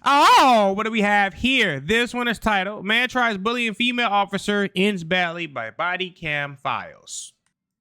Oh, what do we have here? This one is titled "Man Tries Bullying Female Officer Ends Badly by Body Cam Files."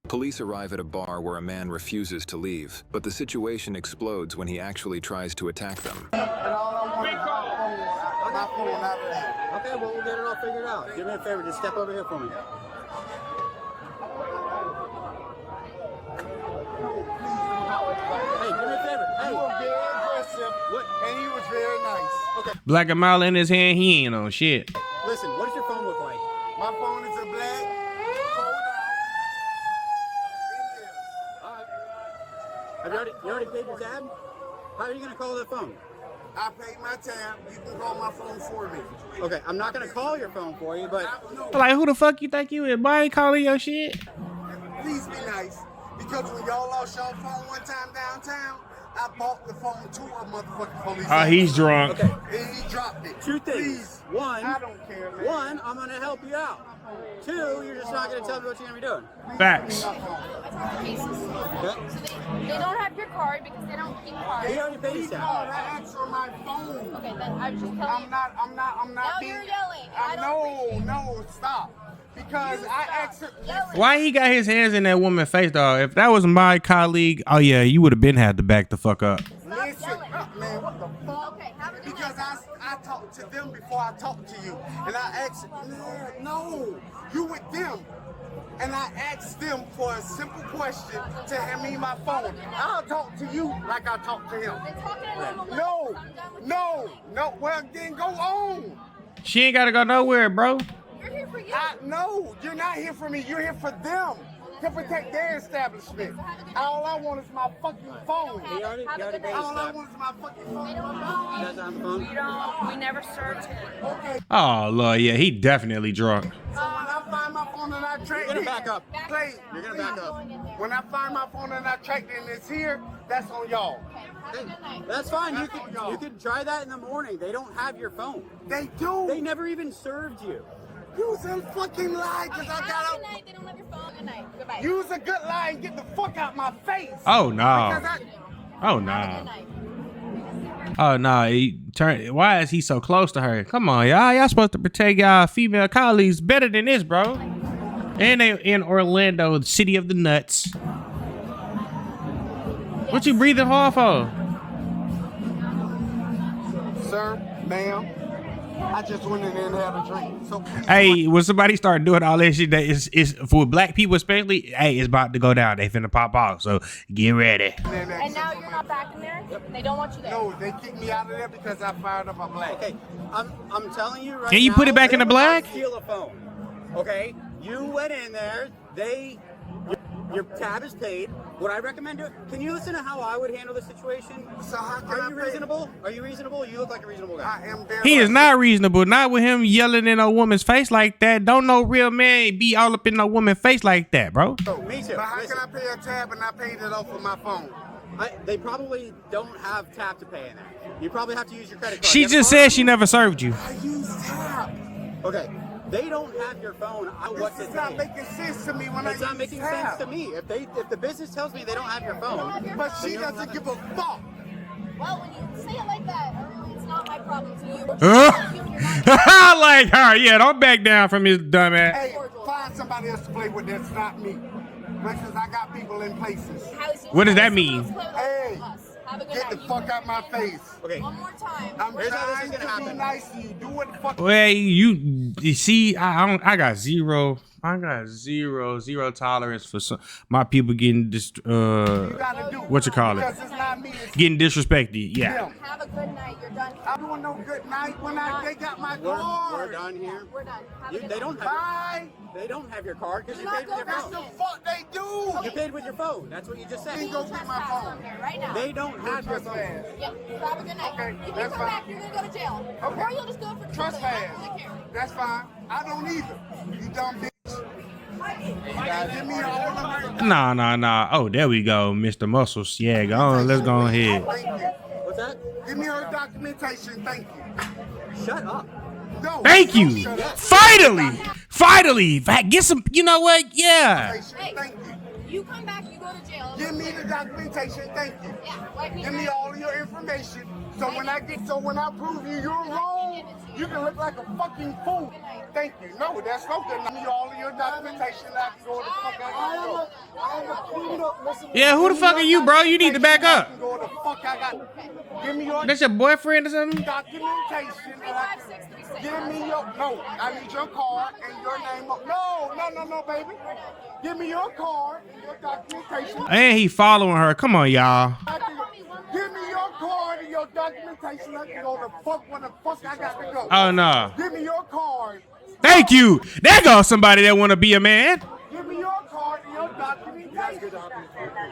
Police arrive at a bar where a man refuses to leave, but the situation explodes when he actually tries to attack them. Okay, well, we'll get it all figured out. Do me a favor, just step over here for me. Hey, do me a favor. Hey. You were very aggressive, and he was very nice. Okay. Black and mile in his hand, he ain't on shit. Listen, what does your phone look like? My phone is a black. Have you already paid your tab? How are you going to call that phone? I paid my tab. You can call my phone for me. Okay, I'm not going to call your phone for you, but... Like, who the fuck you think you is? Boy, I ain't calling your shit. Please be nice. Because when y'all lost your phone one time downtown, I bought the phone to a motherfucking police. Oh, he's drunk. Okay. And he dropped it. Two things. Please. One, I don't care, man. One, I'm going to help you out. Two, you're just not going to tell me what you're going to be doing. Facts. Cases. Okay. So they don't have your card because they don't keep cards. He already paid his I tab. asked for my phone. Okay, then I was just telling I'm you. not Now being... you're yelling. I don't appreciate it. No, stop. Because I asked her... Yelling. Why he got his hands in that woman's face, dog? If that was my colleague, oh yeah, you would have been had to back the fuck up. Stop Listen, yelling. man, what the fuck? Okay, have a good Because night. I talked to them before I talked to you. And I asked, no, you with them. And I asked them for a simple question to hand me my phone. I'll talk to you like I talk to him. They're talking a normal No, level, so I'm done with you. no. Well, then go on. She ain't gotta go nowhere, bro. You're here for you. No, you're not here for me. You're here for them. To protect their establishment. All I want is my fucking phone. He already paid his All I tab. want is my fucking They phone. don't He have doesn't have a phone? We don't. We never served him. Okay. Oh Lord, yeah, he definitely drunk. So when I find my phone and I track You're going it, to back up. Play. You're going to back up. When I find my phone and I track it and it's here, that's on y'all. Okay, have a good night. That's fine. You can try that in the morning. They don't have your phone. They do. They never even served you. Use a fucking lie because I Have a got good night. They don't have your phone. Good night. Goodbye. Use a good lie and get the fuck out my face. Oh no. Because I, Oh Have a no. good night. Oh no. He turned. Why is he so close to her? Come on, y'all. Y'all supposed to protect y'all female colleagues better than this, bro. And they in Orlando, the city of the nuts. What you breathing hard for? sir, ma'am, I just went in there and had a drink. So please, Hey, when somebody start doing all that shit, that is for black people especially. Hey, it's about to go down. They finna pop off. So get ready. And now you're not back in there? They don't want you there. No, they kicked me out of there because I fired up a black. Okay, I'm telling you right Can you now, put it back they in the would not black? Steal a phone. Okay, you went in there. Your tab is paid. Would I recommend it? Can you listen to how I would handle the situation? So how can Are I you pay? reasonable? Are you reasonable? You look like a reasonable guy. I am very He is much- not reasonable. Not with him yelling in a woman's face like that. Don't no real man be all up in no woman's face like that, bro. Me too. But how Listen. can I pay a tab and I paid it off of my phone? They probably don't have tap to pay in there. You probably have to use your credit card. She You have a just card? said she never served you. I use tab. Okay, they don't have your phone. What This to is not pay. making sense to me when I It's not use making tab. sense to me. If the business tells me they don't have your phone, But she then you don't doesn't have give a fuck. Well, when you say it like that, it's not my problem to you. Like her, yeah. Don't back down from his dumb ass. Hey, find somebody else to play with that's not me. Because I got people in places. What does that mean? Hey, Have a good get the night. fuck out my face. Okay. One more time. I'm Here's how this trying is to gonna be happen. nice to you. Do what the fuck. Well, you see, I got zero tolerance for my people getting You gotta do what you call it? Because it's not me. It's Getting disrespected. Yeah. them. Have a good night. You're done. I'm doing no good night when they got my We're card. done here. We're done. Have a You, good they night. don't have. Bye. They don't have your card because you Do not paid with your go That's phone. the fuck they do. You paid with your phone. That's what you just Then said. go get my Trespass phone. from here right now. They don't have your phone. Trespass. Yep. Have a good night. Okay, If you that's come back, fine. you're gonna go to jail. Okay. Or you'll just go for Trespass. I don't really care. That's fine. I don't either. You dumb bitch. Give me all the right. Nah. Oh, there we go, Mr. Muscles. Yeah, go on. Let's go ahead. Thank you. What's that? Give me her documentation. Thank you. Shut up. No. Thank you. Don't shut up. Finally. Get some. You know what? Yeah. Hey. Thank you. You come back, you go to jail. Give me the documentation. Thank you. Yeah, like me. Give me all of your information So when I prove you're wrong, you can look like a fucking fool. Thank you. No, that's no good. I need all of your documentation. I can go the fuck out. Yeah, who the fuck are you, bro? You need to back up. Go the fuck I got. Give me your That's your boyfriend or something? documentation. Give me your I need your card and your name. No, baby. Give me your card and your documentation. And he following her. Come on, y'all. Give me your card and your documentation. I can go the fuck when the fuck I got to go. Oh no. Give me your card. Thank you. There goes somebody that want to be a man. Give me your card and your documentation.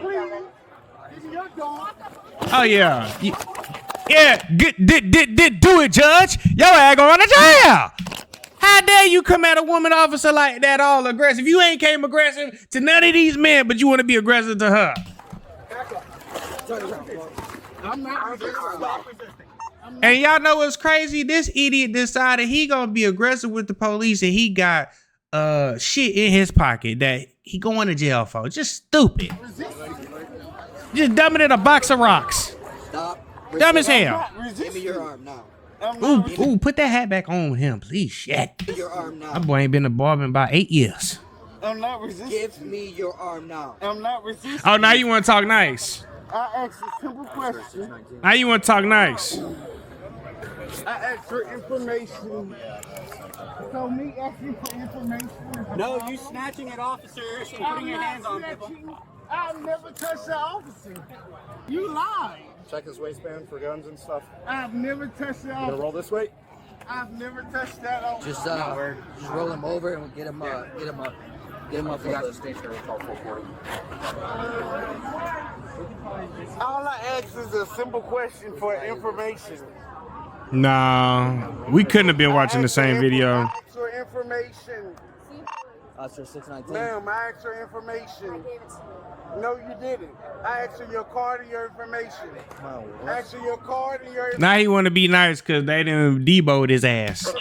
Please. Give me your card. Oh yeah. Yeah. Did do it, Judge. Your ass going to jail. How dare you come at a woman officer like that, all aggressive? You ain't came aggressive to none of these men, but you want to be aggressive to her. I'm not And y'all know what's crazy? This idiot decided he gonna be aggressive with the police, and he got shit in his pocket that he going to jail for. Just stupid. Just dumbing in a box of rocks. Stop. Dumb as hell. Give me your arm now. Ooh, put that hat back on him, please. Shit. Give me your arm now. My boy ain't been a barber in about 8 years. I'm not resisting. Give me your arm now. I'm not resisting. Oh, now you want to talk nice. I asked a simple question. Now you want to talk nice. I asked for information. So me asking for information. No, you snatching at officers and putting your hands on people. I've never touched an officer. You lied. Check his waistband for guns and stuff. I've never touched an Gonna officer. roll this way? I've never touched that officer. Just roll him over and get him up. Get him up a little bit. All I asked is a simple question for information. Nah, we couldn't have been watching the same video. I asked for information. Officer 619. Ma'am, I asked for information. No, you didn't. I asked for your card and your information. I asked for your card and your information. Now he want to be nice because they done deboed his ass. There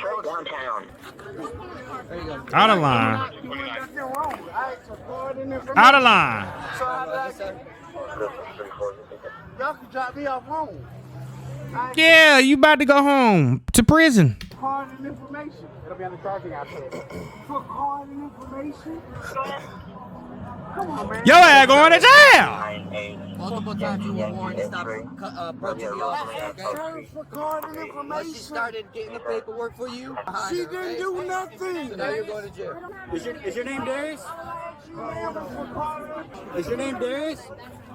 you go. Out of line. Not doing nothing wrong. I asked for card and information. Out of line. So y'all can drop me off home. Yeah, you about to go home to prison. Card and information. It'll be on the charging app. For card and information? Come on, man. Your ass going to jail. Multiple times you were warned to stop approaching the officer, okay? Sir, for card and When she information. started getting the paperwork for you, She didn't do so nothing. now you're going to jail. Is your name Darius? Is your name Darius?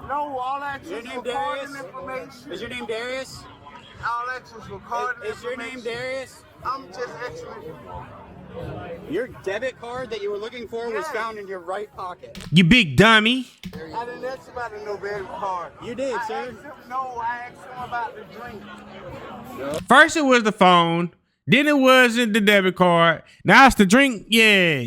No, all that Your is name for card Darius? and information. Is your name Darius? All that is for card and Is your name information. Darius? I'm just asking. Your debit card that you were looking for was found in your right pocket. You big dummy. I didn't ask about a no debit card. You did, I sir. asked him, no, I asked him about the drink. First it was the phone. Then it wasn't the debit card. Now it's the drink. Yeah.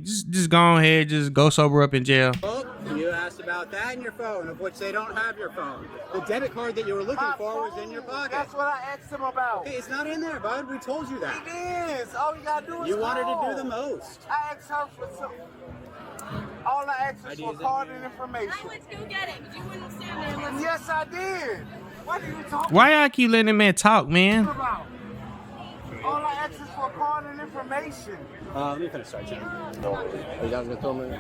Just go ahead. Just go sober up in jail. Oh, you asked about that in your phone, of which they don't have your phone. The debit card that you were looking for was in your pocket. That's what I asked him about. Hey, it's not in there, bud. We told you that. It is. All you gotta do is You wanted to call. do the most. I asked her for some. All I asked is for card and information. Let's go get it. You wouldn't stand there and listen. Yes, I did. What are you talking Why y'all keep letting that man talk, man? about? All I asked is for card and information. Let me finish, sorry, Jim. Are you guys gonna film me?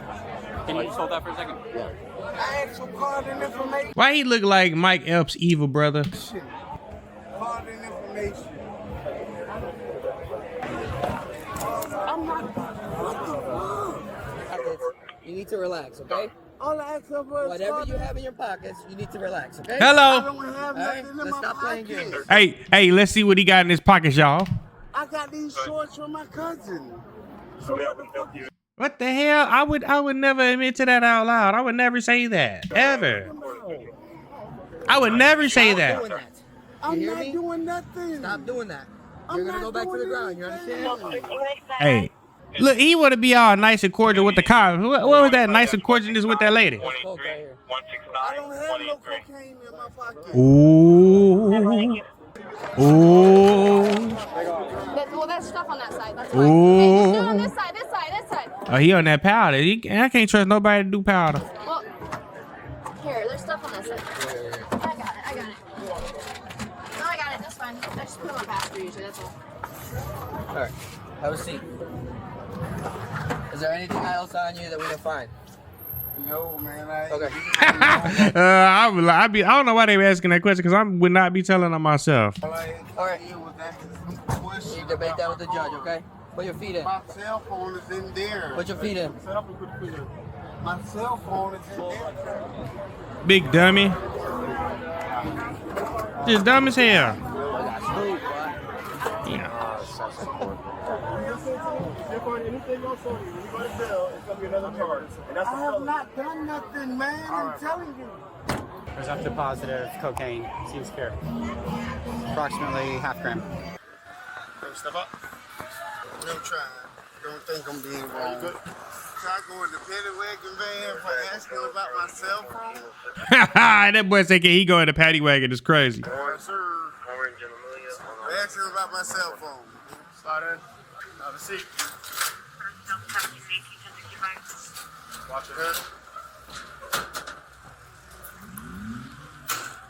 Can you just hold that for a second? Yeah. I asked for card and information. Why he look like Mike Epps' evil brother? Card and information. I'm not. What the fuck? You need to relax, okay? All I asked her for is Whatever card you and- have in your pockets, you need to relax, okay? I Hello. don't have All right, nothing in let's my stop playing pocket. games. Hey, let's see what he got in his pockets, y'all. I got these shorts from my cousin. So what the fuck is What the hell? I would never admit to that out loud. I would never say that. Ever. I would never say Stop that. doing that. I'm hear not me? doing nothing. Stop doing that. I'm You're gonna not go back to the doing ground. You anything. understand? Hey, look, he want to be all nice and cordial with the cops. What was that nice and cordialness with that lady? Let's go right here. I don't have no cocaine in my pocket. Ooh. Ooh. Well, there's stuff on that side. That's fine. Ooh. Hey, just do it on this side, this side. Oh, he on that powder. I can't trust nobody to do powder. Well, here, there's stuff on that side. I got it. No, I got for usually, that's all. All right, have a seat. Is there anything else on you that we can find? No, man. Okay. I don't know why they were asking that question because I would not be telling them myself. All right. You debate that with the judge, okay? Put your feet in. My cell phone is in there. Put your feet in. My cell phone is in there. Big dummy. Just dumb as hell. Yeah. I have not done nothing, man. I'm telling you. Presumptive positive cocaine. Seems fair. Approximately half gram. Step up. No trying. Don't think I'm being wrong. Try going to Petty Wagon van for asking about my cell phone? That boy said, can he go in the paddy wagon? It's crazy. Yes, sir. Asking about my cell phone. Started. Have a seat. Watch your head.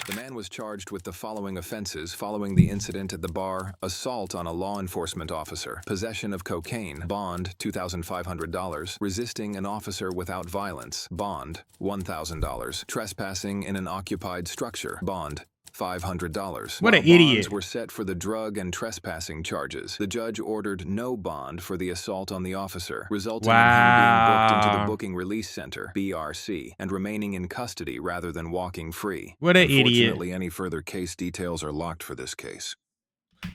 The man was charged with the following offenses following the incident at the bar: assault on a law enforcement officer, possession of cocaine, bond $2,500, resisting an officer without violence, bond $1,000, trespassing in an occupied structure, bond $500. What an While idiot. bonds were set for the drug and trespassing charges, the judge ordered no bond for the assault on the officer, resulting in him being booked into the Booking Release Center, BRC, and remaining in custody rather than walking free. What an idiot. Unfortunately, any further case details are locked for this case.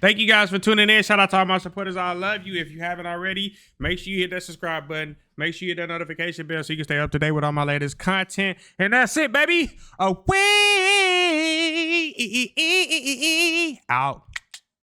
Thank you guys for tuning in. Shout out to all my supporters. I love you. If you haven't already, make sure you hit that subscribe button. Make sure you hit that notification bell so you can stay up to date with all my latest content. And that's it, baby. Away. Out.